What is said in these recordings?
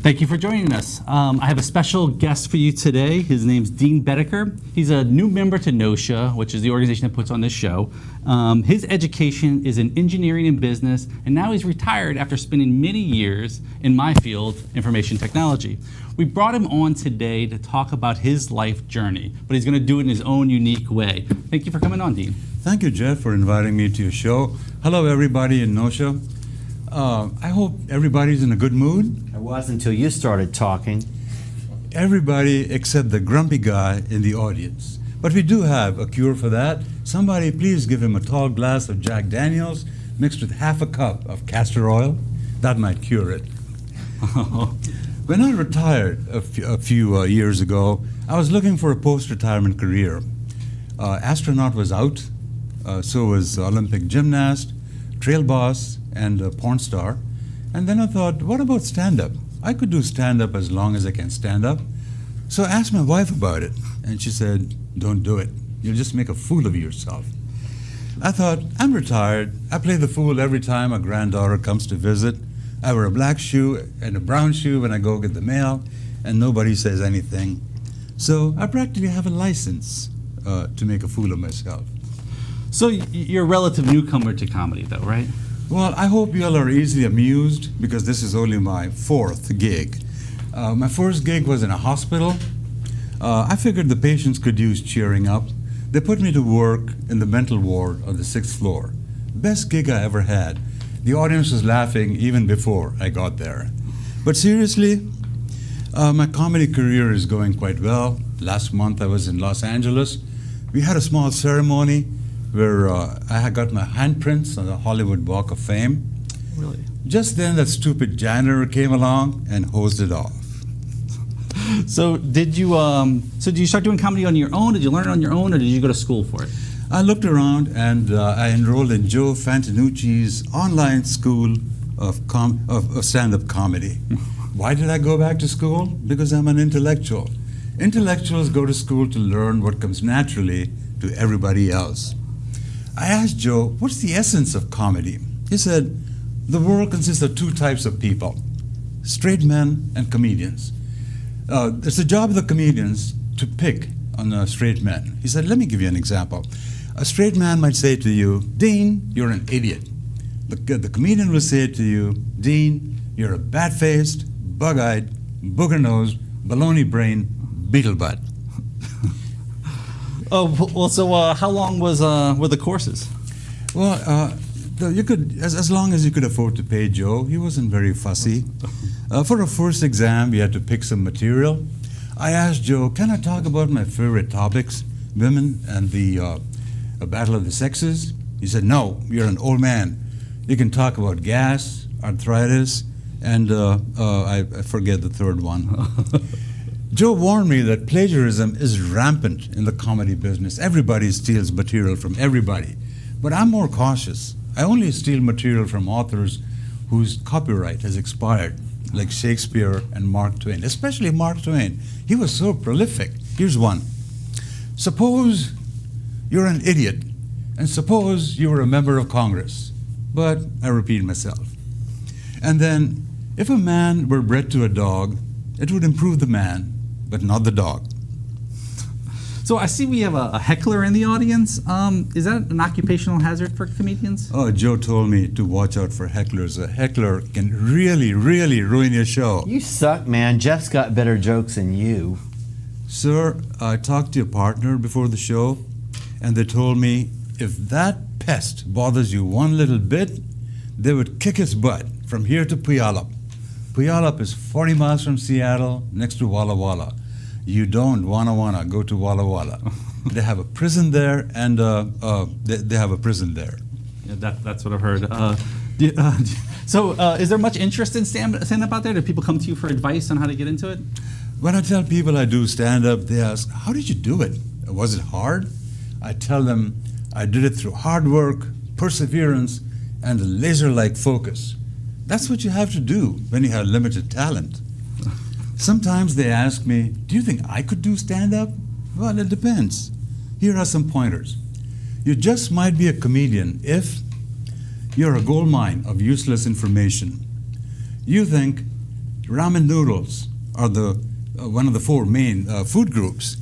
Thank you for joining us. I have a special guest for you today. His name's Dean Bedekar. He's a new member to NOSHA, which is the organization that puts on this show. His education is in engineering and business, and now he's retired after spending many years in my field, information technology. We brought him on today to talk about his life journey, but he's going to do it in his own unique way. Thank you for coming on, Dean. Thank you, Jeff, for inviting me to your show. Hello, everybody in NOSHA. I hope everybody's in a good mood. I was until you started talking. Everybody except the grumpy guy in the audience. But we do have a cure for that. Somebody please give him a tall glass of Jack Daniels mixed with half a cup of castor oil. That might cure it. When I retired a few years ago, I was looking for a post-retirement career. Astronaut was out, so was Olympic gymnast, trail boss, and a porn star. And then I thought, what about stand-up? I could do stand-up as long as I can stand up. So I asked my wife about it, and she said, don't do it. You'll just make a fool of yourself. I thought, I'm retired. I play the fool every time a granddaughter comes to visit. I wear a black shoe and a brown shoe when I go get the mail, and nobody says anything. So I practically have a license to make a fool of myself. So you're a relative newcomer to comedy, though, right? Well, I hope you all are easily amused because this is only my fourth gig. My first gig was in a hospital. I figured the patients could use cheering up. They put me to work in the mental ward on the 6th floor. Best gig I ever had. The audience was laughing even before I got there. But seriously, my comedy career is going quite well. Last month I was in Los Angeles. We had a small ceremony where I had got my handprints on the Hollywood Walk of Fame. Really? Just then that stupid janitor came along and hosed it off. So did you start doing comedy on your own? Did you learn it on your own, or did you go to school for it? I looked around and I enrolled in Joe Fantanucci's online school of stand-up comedy. Why did I go back to school? Because I'm an intellectual. Intellectuals go to school to learn what comes naturally to everybody else. I asked Joe, what's the essence of comedy? He said, the world consists of two types of people, straight men and comedians. It's the job of the comedians to pick on straight men. He said, let me give you an example. A straight man might say to you, Dean, you're an idiot. The comedian will say to you, Dean, you're a bat-faced, bug-eyed, booger-nosed, baloney-brained beetle butt. Oh, well, so how long were the courses? Well, you could, as long as you could afford to pay Joe. He wasn't very fussy. For a first exam, we had to pick some material. I asked Joe, can I talk about my favorite topics, women and the battle of the sexes? He said, no, you're an old man. You can talk about gas, arthritis, and I forget the third one. Joe warned me that plagiarism is rampant in the comedy business. Everybody steals material from everybody. But I'm more cautious. I only steal material from authors whose copyright has expired, like Shakespeare and Mark Twain, especially Mark Twain. He was so prolific. Here's one. Suppose you're an idiot, and suppose you were a member of Congress. But I repeat myself. And then, if a man were bred to a dog, it would improve the man, but not the dog. So I see we have a heckler in the audience. Is that an occupational hazard for comedians? Oh, Joe told me to watch out for hecklers. A heckler can really, really ruin your show. You suck, man. Jeff's got better jokes than you. Sir, I talked to your partner before the show, and they told me if that pest bothers you one little bit, they would kick his butt from here to Puyallup. Puyallup is 40 miles from Seattle, next to Walla Walla. You don't wanna go to Walla Walla. They have a prison there, and they have a prison there. Yeah, that's what I've heard. So is there much interest in stand-up out there? Do people come to you for advice on how to get into it? When I tell people I do stand-up, they ask, how did you do it? Was it hard? I tell them I did it through hard work, perseverance, and a laser-like focus. That's what you have to do when you have limited talent. Sometimes they ask me, do you think I could do stand-up? Well, it depends. Here are some pointers. You just might be a comedian if you're a gold mine of useless information. You think Ramen noodles are the one of the four main food groups.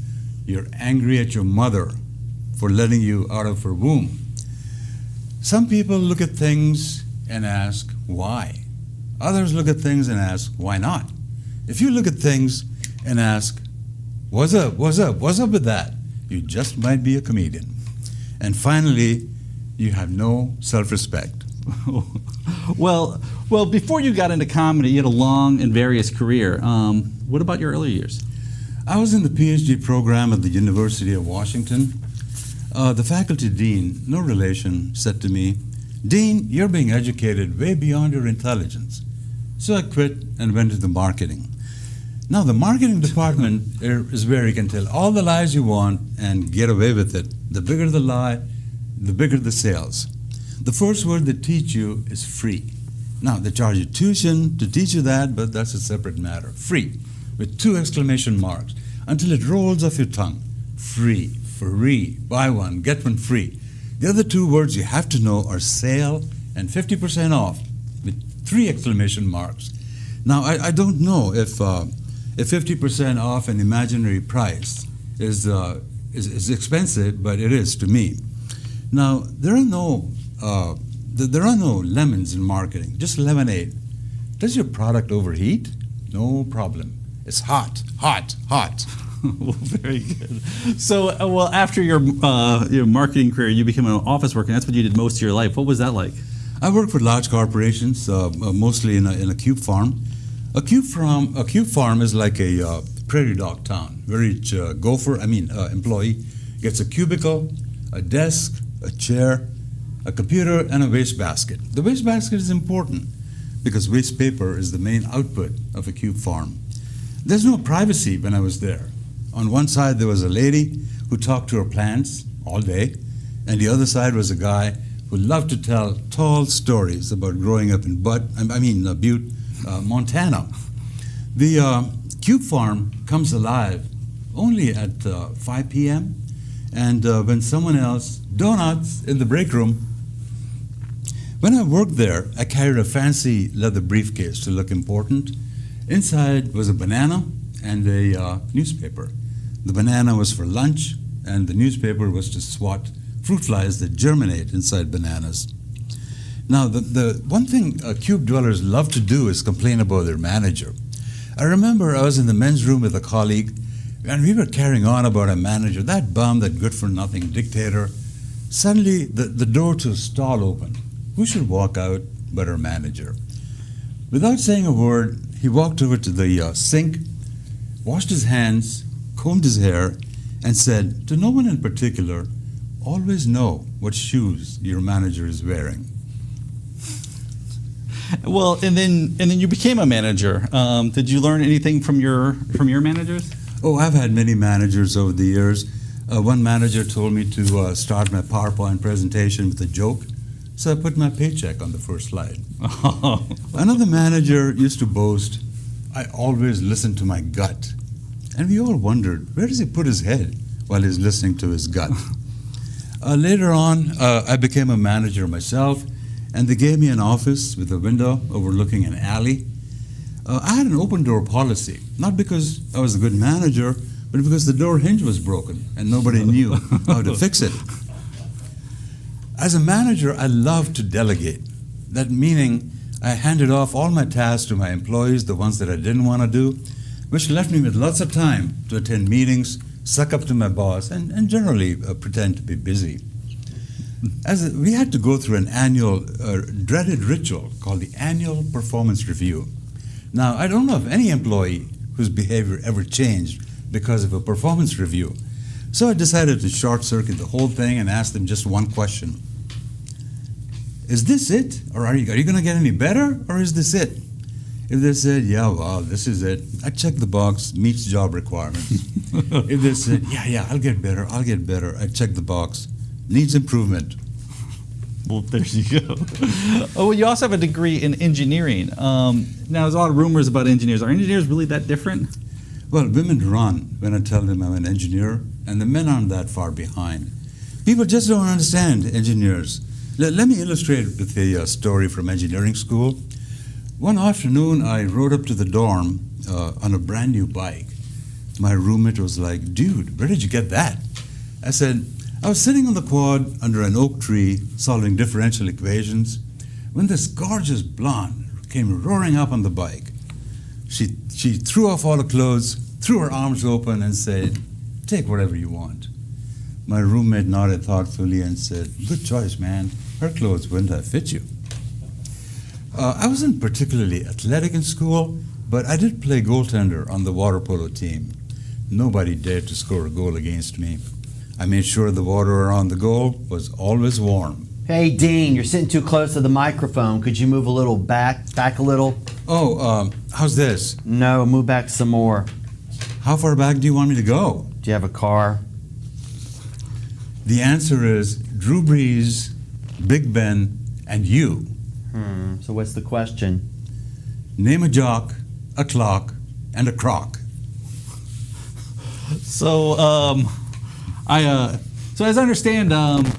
You're angry at your mother for letting you out of her womb. Some people look at things and ask, why? Others look at things and ask, why not? If you look at things and ask, what's up with that? You just might be a comedian. And finally, you have no self-respect. Well, before you got into comedy, you had a long and various career. What about your early years? I was in the PhD program at the University of Washington. The faculty dean, no relation, said to me, "Dean, you're being educated way beyond your intelligence." So I quit and went into marketing. Now, the marketing department is where you can tell all the lies you want and get away with it. The bigger the lie, the bigger the sales. The first word they teach you is free. Now, they charge you tuition to teach you that, but that's a separate matter. Free, with 2 exclamation marks, until it rolls off your tongue. Free, free, buy one, get one free. The other 2 words you have to know are sale and 50% off, with 3 exclamation marks. Now, I don't know if 50% off an imaginary price is expensive, but it is to me. Now, there are no lemons in marketing, just lemonade. Does your product overheat? No problem. It's hot, hot, hot. Well, very good. So, after your marketing career, you became an office worker, and that's what you did most of your life. What was that like? I worked for large corporations, mostly in a cube farm. A cube farm is like a prairie dog town, where each employee gets a cubicle, a desk, a chair, a computer, and a wastebasket. The wastebasket is important because waste paper is the main output of a cube farm. There's no privacy when I was there. On one side, there was a lady who talked to her plants all day, and the other side was a guy who loved to tell tall stories about growing up in Butte, Montana. The cube farm comes alive only at 5 p.m., and when someone else, donuts in the break room. When I worked there, I carried a fancy leather briefcase to look important. Inside was a banana and a newspaper. The banana was for lunch, and the newspaper was to swat fruit flies that germinate inside bananas. Now, the one thing cube dwellers love to do is complain about their manager. I remember I was in the men's room with a colleague, and we were carrying on about a manager, that bum, that good-for-nothing dictator. Suddenly, the door to a stall opened. Who should walk out but our manager? Without saying a word, he walked over to the sink, washed his hands, combed his hair, and said, to no one in particular, always know what shoes your manager is wearing. Well, and then you became a manager. Did you learn anything from your managers? Oh, I've had many managers over the years. One manager told me to start my PowerPoint presentation with a joke, so I put my paycheck on the first slide. Oh. Another manager used to boast, I always listen to my gut. And we all wondered, where does he put his head while he's listening to his gut? Later on, I became a manager myself, and they gave me an office with a window overlooking an alley. I had an open door policy, not because I was a good manager, but because the door hinge was broken and nobody knew how to fix it. As a manager, I loved to delegate. That meaning I handed off all my tasks to my employees, the ones that I didn't want to do, which left me with lots of time to attend meetings, suck up to my boss, and generally pretend to be busy. We had to go through an annual dreaded ritual called the annual performance review. Now, I don't know of any employee whose behavior ever changed because of a performance review. So I decided to short-circuit the whole thing and ask them just one question. Is this it? Or are you going to get any better? Or is this it? If they said, yeah, well, this is it, I check the box, meets job requirements. If they said, yeah, I'll get better, I check the box, needs improvement. Well, there you go. Oh, well, you also have a degree in engineering. Now, there's a lot of rumors about engineers. Are engineers really that different? Well, women run when I tell them I'm an engineer, and the men aren't that far behind. People just don't understand engineers. Let me illustrate with a story from engineering school. One afternoon, I rode up to the dorm on a brand new bike. My roommate was like, "Dude, where did you get that?" I said, "I was sitting on the quad under an oak tree solving differential equations when this gorgeous blonde came roaring up on the bike. She threw off all her clothes, threw her arms open, and said, 'Take whatever you want.' My roommate nodded thoughtfully and said, 'Good choice, man. Her clothes wouldn't have fit you.' I wasn't particularly athletic in school, but I did play goaltender on the water polo team. Nobody dared to score a goal against me. I made sure the water around the goal was always warm." Hey, Dean, you're sitting too close to the microphone. Could you move a little back a little? Oh, how's this? No, move back some more. How far back do you want me to go? Do you have a car? The answer is Drew Brees, Big Ben, and you. So what's the question? Name a jock, a clock, and a crock. So, so as I understand,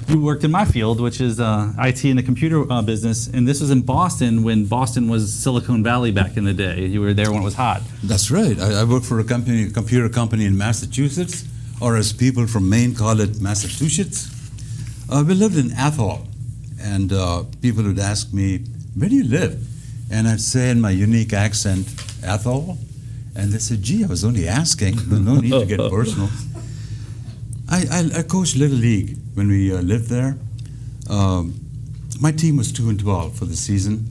you worked in my field, which is IT in the computer business, and this was in Boston when Boston was Silicon Valley back in the day. You were there when it was hot. That's right. I worked for a computer company in Massachusetts, or as people from Maine call it, Massachusetts. We lived in Athol, and people would ask me, "Where do you live?" And I'd say in my unique accent, "Athol." And they said, "Gee, I was only asking. No need to get personal." I coached Little League when we lived there. My team was 2-12 for the season.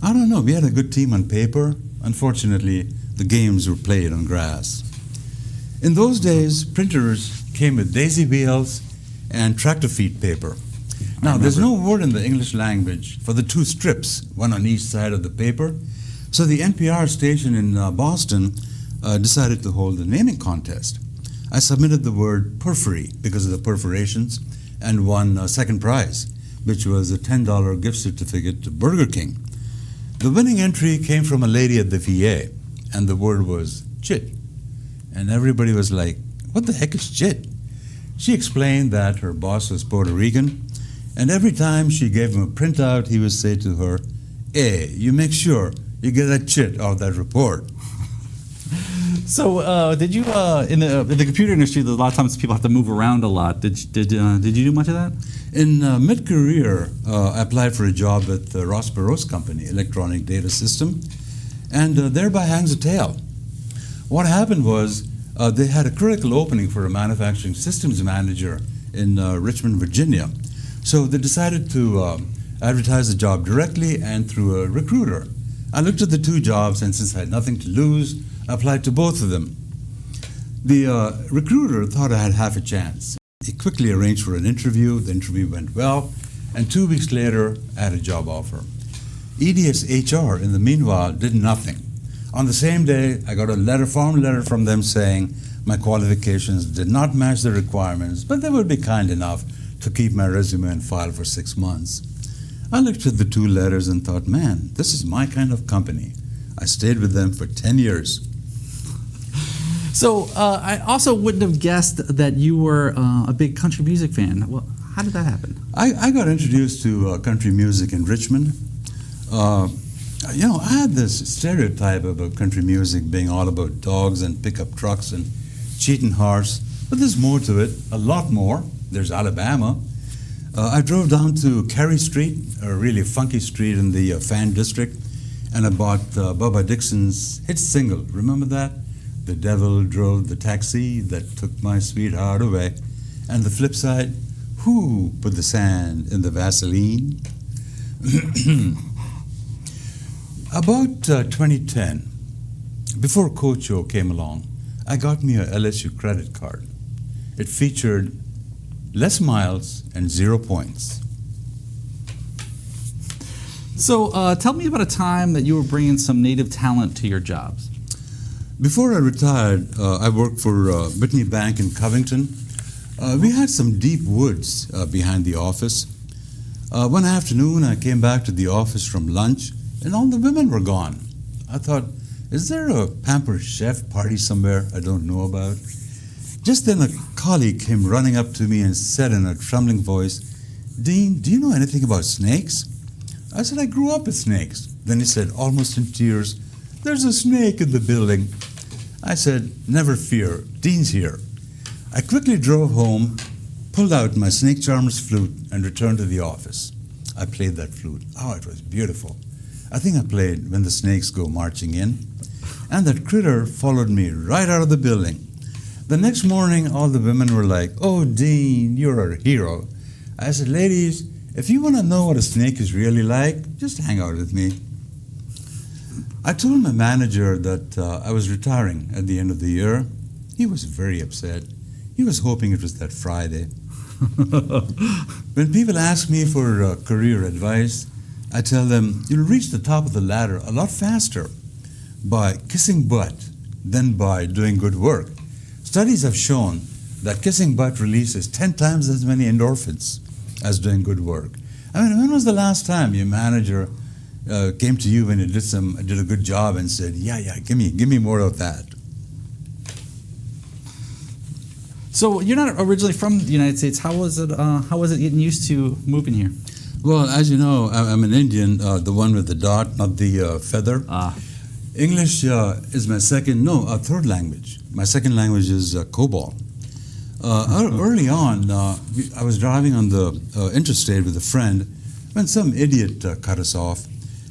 I don't know, we had a good team on paper. Unfortunately, the games were played on grass. In those days, printers came with daisy wheels and tractor feet paper. Now, there's no word in the English language for the two strips, one on each side of the paper. So the NPR station in Boston decided to hold a naming contest. I submitted the word perfory because of the perforations and won second prize, which was a $10 gift certificate to Burger King. The winning entry came from a lady at the VA, and the word was chit. And everybody was like, "What the heck is chit?" She explained that her boss was Puerto Rican, and every time she gave him a printout, he would say to her, "Hey, you make sure you get that chit out of that report." So, did you in the computer industry? A lot of times people have to move around a lot. Did you do much of that? In mid-career, I applied for a job at Ross Perot's company, Electronic Data System, and thereby hangs a tale. What happened was they had a critical opening for a manufacturing systems manager in Richmond, Virginia. So they decided to advertise the job directly and through a recruiter. I looked at the two jobs, and since I had nothing to lose, I applied to both of them. The recruiter thought I had half a chance. He quickly arranged for an interview. The interview went well, and 2 weeks later, I had a job offer. EDS HR, in the meanwhile, did nothing. On the same day, I got a form letter from them saying my qualifications did not match the requirements, but they would be kind enough to keep my resume in file for 6 months. I looked at the two letters and thought, man, this is my kind of company. I stayed with them for 10 years. So I also wouldn't have guessed that you were a big country music fan. Well, how did that happen? I got introduced to country music in Richmond. I had this stereotype about country music being all about dogs and pickup trucks and cheating horse, but there's more to it, a lot more. There's Alabama. I drove down to Carey Street, a really funky street in the Fan District, and I bought Bubba Dixon's hit single. Remember that? The devil drove the taxi that took my sweetheart away. And the flip side, who put the sand in the Vaseline? About 2010, before Coach O came along, I got me a LSU credit card. It featured less miles and 0 points. So tell me about a time that you were bringing some native talent to your jobs. Before I retired, I worked for Whitney Bank in Covington. We had some deep woods behind the office. One afternoon, I came back to the office from lunch, and all the women were gone. I thought, is there a pampered chef party somewhere I don't know about? Just then a colleague came running up to me and said in a trembling voice, "Dean, do you know anything about snakes?" I said, "I grew up with snakes. Then he said, almost in tears, "There's a snake in the building." I said, "Never fear, Dean's here." I quickly drove home, pulled out my snake charmer's flute, and returned to the office. I played that flute. Oh, it was beautiful. I think I played "When the Snakes Go Marching In," and that critter followed me right out of the building. The next morning, all the women were like, "Oh, Dean, you're a hero." I said, "Ladies, if you want to know what a snake is really like, just hang out with me." I told my manager that I was retiring at the end of the year. He was very upset. He was hoping it was that Friday. When people ask me for career advice, I tell them you'll reach the top of the ladder a lot faster by kissing butt than by doing good work. Studies have shown that kissing butt releases 10 times as many endorphins as doing good work. I mean, when was the last time your manager came to you when you did a good job and said, yeah, give me more of that? So you're not originally from the United States. How was it getting used to moving here? Well, as you know, I'm an Indian, the one with the dot, not the feather. English is my third language. My second language is COBOL. Early on, I was driving on the interstate with a friend when some idiot cut us off,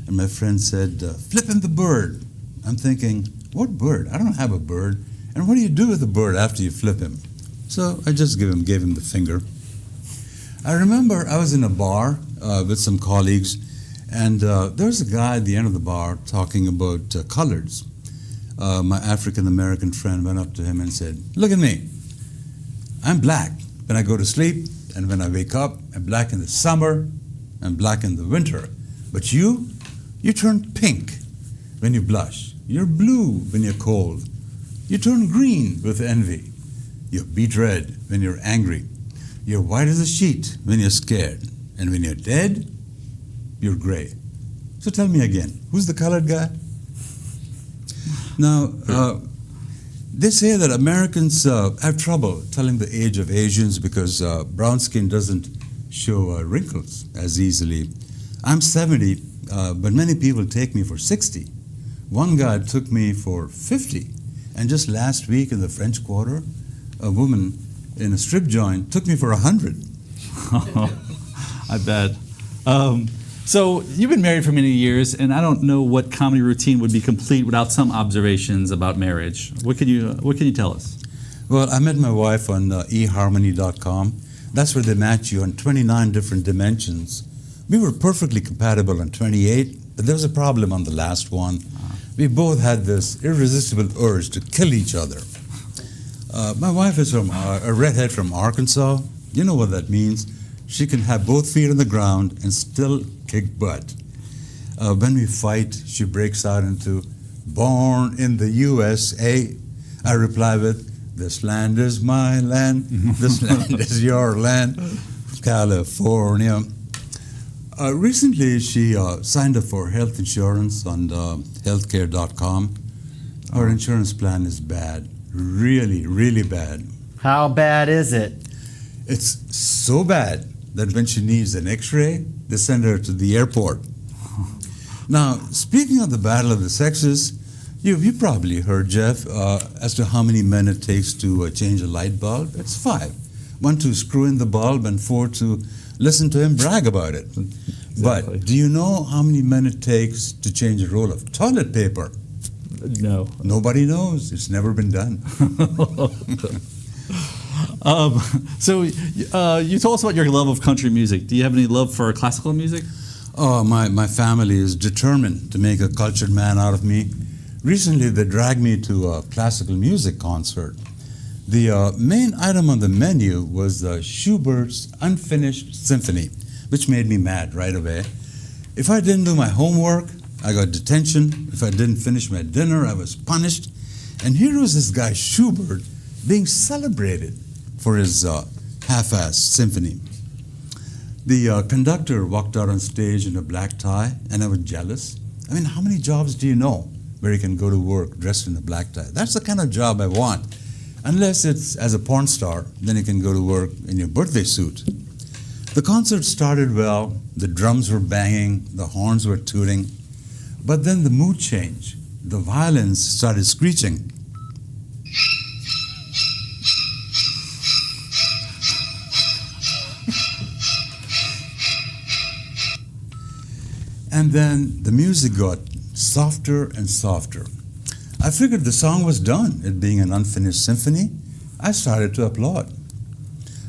and my friend said, "Flip him the bird." I'm thinking, what bird? I don't have a bird. And what do you do with the bird after you flip him? So I just gave him the finger. I remember I was in a bar with some colleagues, and there was a guy at the end of the bar talking about colors. My African-American friend went up to him and said, "Look at me. I'm black when I go to sleep, and when I wake up, I'm black in the summer, I'm black in the winter. But you turn pink when you blush. You're blue when you're cold. You turn green with envy. You're beet red when you're angry. You're white as a sheet when you're scared. And when you're dead, you're gray." So tell me again, who's the colored guy? Now, they say that Americans have trouble telling the age of Asians because brown skin doesn't show wrinkles as easily. I'm 70, but many people take me for 60. One guy took me for 50. And just last week in the French Quarter, a woman in a strip joint took me for 100. I bet. So you've been married for many years, and I don't know what comedy routine would be complete without some observations about marriage. What can you tell us? Well, I met my wife on eharmony.com. That's where they match you on 29 different dimensions. We were perfectly compatible on 28, but there was a problem on the last one. We both had this irresistible urge to kill each other. My wife is from a redhead from Arkansas. You know what that means. She can have both feet on the ground and still kick butt. When we fight, she breaks out into "Born in the USA." I reply with, "This land is my land. This land is your land, California." Recently, she signed up for health insurance on healthcare.com. Her insurance plan is bad. Really, really bad. How bad is it? It's so bad that when she needs an x-ray, they send her to the airport. Now, speaking of the battle of the sexes, you probably heard, Jeff, as to how many men it takes to change a light bulb. It's 5. 1 to screw in the bulb and 4 to listen to him brag about it. Exactly. But do you know how many men it takes to change a roll of toilet paper? No. Nobody knows. It's never been done. So you told us about your love of country music. Do you have any love for classical music? Oh, my family is determined to make a cultured man out of me. Recently, they dragged me to a classical music concert. The main item on the menu was Schubert's Unfinished Symphony, which made me mad right away. If I didn't do my homework, I got detention. If I didn't finish my dinner, I was punished. And here was this guy, Schubert, being celebrated for his half-assed symphony. The conductor walked out on stage in a black tie, and I was jealous. I mean, how many jobs do you know where you can go to work dressed in a black tie? That's the kind of job I want. Unless it's as a porn star, then you can go to work in your birthday suit. The concert started well. The drums were banging. The horns were tooting. But then the mood changed. The violins started screeching. And then the music got softer and softer. I figured the song was done. It being an unfinished symphony, I started to applaud.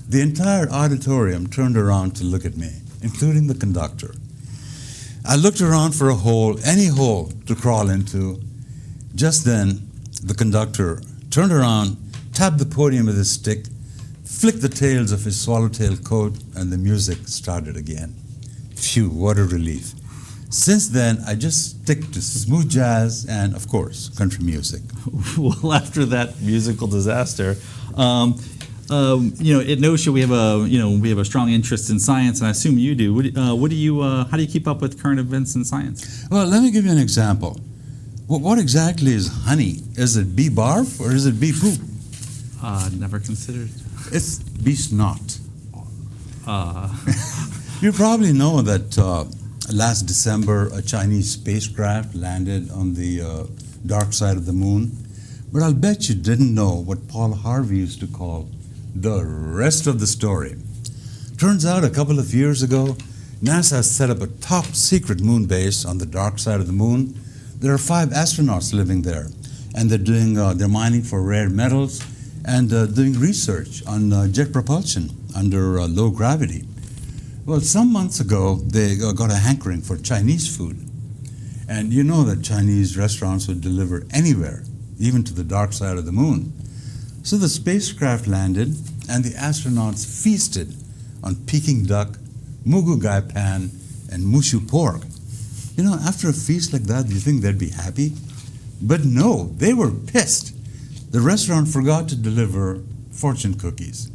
The entire auditorium turned around to look at me, including the conductor. I looked around for a hole, any hole to crawl into. Just then, the conductor turned around, tapped the podium with his stick, flicked the tails of his swallowtail coat, and the music started again. Phew, what a relief. Since then, I just stick to smooth jazz and, of course, country music. Well, after that musical disaster, at NOSHA we have a strong interest in science, and I assume you do. How do you keep up with current events in science? Well, let me give you an example. What exactly is honey? Is it bee barf or is it bee poop? Never considered. It's bee snot. You probably know that last December a Chinese spacecraft landed on the dark side of the moon. But I'll bet you didn't know what Paul Harvey used to call the rest of the story. Turns out a couple of years ago, NASA set up a top secret moon base on the dark side of the moon. There are 5 astronauts living there, and they're mining for rare metals and doing research on jet propulsion under low gravity. Well, some months ago, they got a hankering for Chinese food. And you know that Chinese restaurants would deliver anywhere, even to the dark side of the moon. So the spacecraft landed, and the astronauts feasted on Peking duck, mugu gai pan, and mushu pork. You know, after a feast like that, do you think they'd be happy? But no, they were pissed. The restaurant forgot to deliver fortune cookies.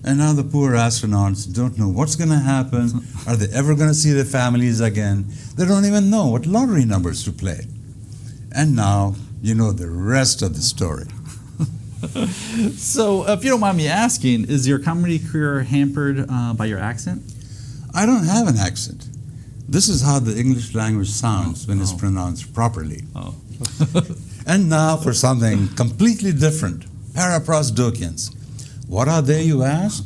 And now the poor astronauts don't know what's going to happen. Are they ever going to see their families again? They don't even know what lottery numbers to play. And now, you know the rest of the story. So, if you don't mind me asking, is your comedy career hampered by your accent? I don't have an accent. This is how the English language sounds when it's pronounced properly. Oh. And now for something completely different. Paraprosdokians. What are they, you ask?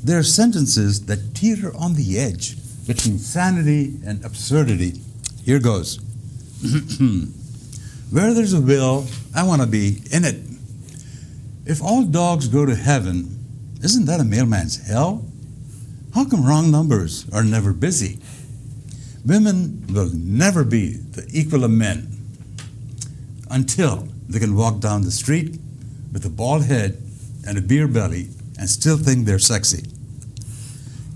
They're sentences that teeter on the edge between sanity and absurdity. Here goes. Where there's a will, I want to be in it. If all dogs go to heaven, isn't that a mailman's hell? How come wrong numbers are never busy? Women will never be the equal of men until they can walk down the street with a bald head and a beer belly and still think they're sexy.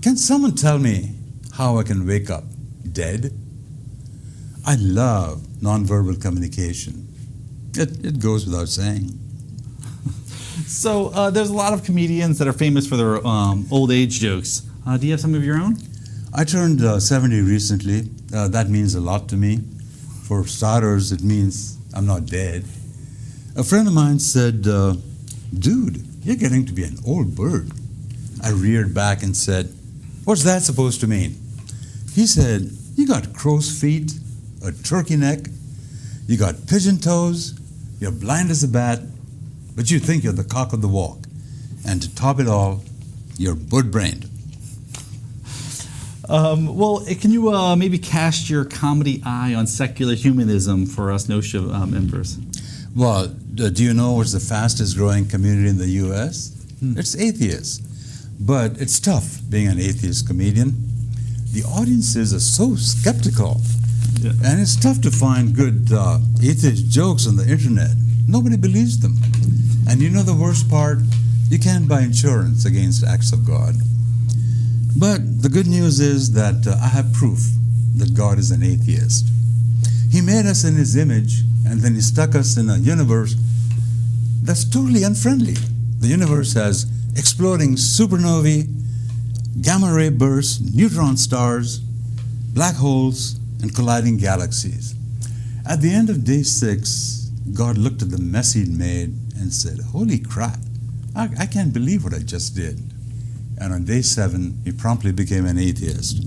Can someone tell me how I can wake up dead? I love nonverbal communication. It goes without saying. So there's a lot of comedians that are famous for their old age jokes. Do you have some of your own? I turned 70 recently. That means a lot to me. For starters, it means I'm not dead. A friend of mine said, dude, you're getting to be an old bird. I reared back and said, what's that supposed to mean? He said, you got crow's feet, a turkey neck, you got pigeon toes, you're blind as a bat, but you think you're the cock of the walk. And to top it all, you're bird-brained. Well, can you maybe cast your comedy eye on secular humanism for us NOSHA members? Well, do you know what's the fastest growing community in the U.S.? It's atheists. But it's tough being an atheist comedian. The audiences are so skeptical. Yeah. And it's tough to find good atheist jokes on the internet. Nobody believes them. And you know the worst part? You can't buy insurance against acts of God. But the good news is that I have proof that God is an atheist. He made us in His image, and then He stuck us in a universe that's totally unfriendly. The universe has exploding supernovae, gamma ray bursts, neutron stars, black holes, and colliding galaxies. At the end of day 6, God looked at the mess He'd made and said, holy crap, I can't believe what I just did. And on day 7, he promptly became an atheist.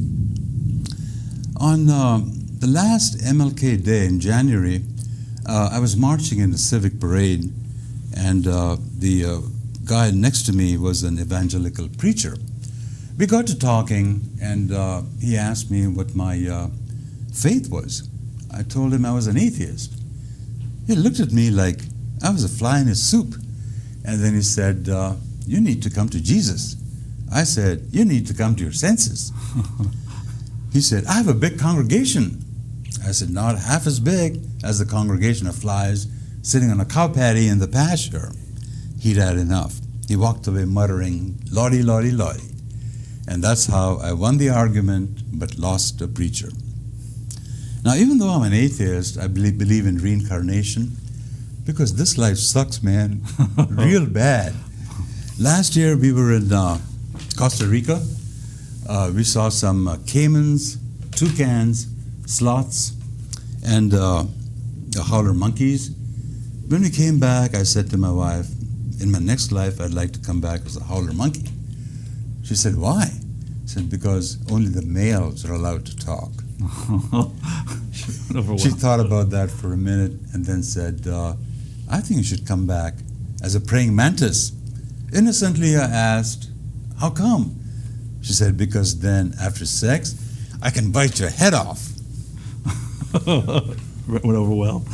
On the the last MLK Day in January, I was marching in the civic parade, and the guy next to me was an evangelical preacher. We got to talking, and he asked me what my faith was. I told him I was an atheist. He looked at me like I was a fly in his soup. And then he said, you need to come to Jesus. I said, you need to come to your senses. He said, I have a big congregation. I said, not half as big as the congregation of flies sitting on a cow patty in the pasture. He'd had enough. He walked away muttering, Lordy, Lordy, Lordy. And that's how I won the argument but lost a preacher. Now, even though I'm an atheist, I believe in reincarnation because this life sucks, man, real bad. Last year, we were in Costa Rica. We saw some caimans, toucans, sloths, and howler monkeys. When we came back, I said to my wife, in my next life, I'd like to come back as a howler monkey. She said, why? I said, because only the males are allowed to talk. She thought about that for a minute and then said, I think you should come back as a praying mantis. Innocently, I asked, how come? She said, because then after sex, I can bite your head off. Went over well.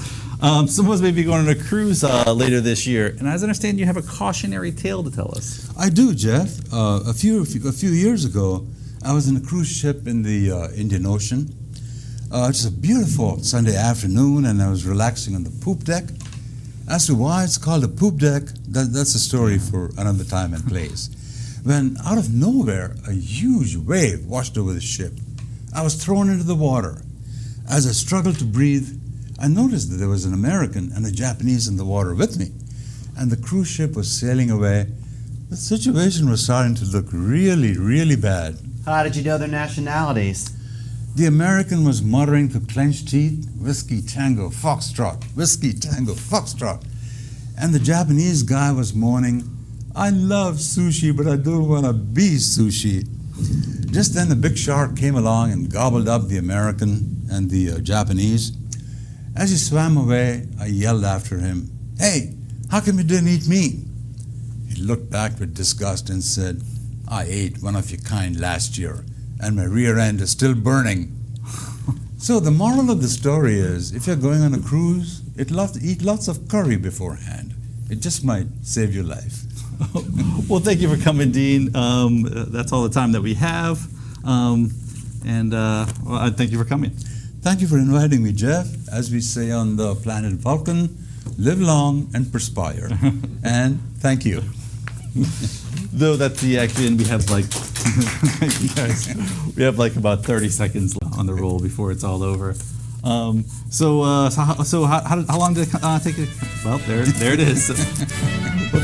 Some of us may be going on a cruise later this year, and as I understand, you have a cautionary tale to tell us. I do, Jeff. A few years ago, I was in a cruise ship in the Indian Ocean. It was a beautiful Sunday afternoon, and I was relaxing on the poop deck. As to why it's called a poop deck, that's a story for another time and place. When out of nowhere, a huge wave washed over the ship. I was thrown into the water. As I struggled to breathe, I noticed that there was an American and a Japanese in the water with me, and the cruise ship was sailing away. The situation was starting to look really, really bad. How did you know their nationalities? The American was muttering through clenched teeth, whiskey, tango, foxtrot, whiskey, tango, foxtrot. And the Japanese guy was moaning, I love sushi, but I don't want to be sushi. Just then the big shark came along and gobbled up the American and the Japanese. As he swam away, I yelled after him, hey, how come you didn't eat me? He looked back with disgust and said, I ate one of your kind last year, and my rear end is still burning. So the moral of the story is, if you're going on a cruise, eat lots of curry beforehand. It just might save your life. Well, thank you for coming, Dean. That's all the time that we have. I thank you for coming. Thank you for inviting me, Jeff. As we say on the planet Vulcan, live long and perspire. And thank you. Though that's the actually, and we have like, you guys, we have like about 30 seconds on the roll before it's all over. So how long did it take? Well, there it is. Well,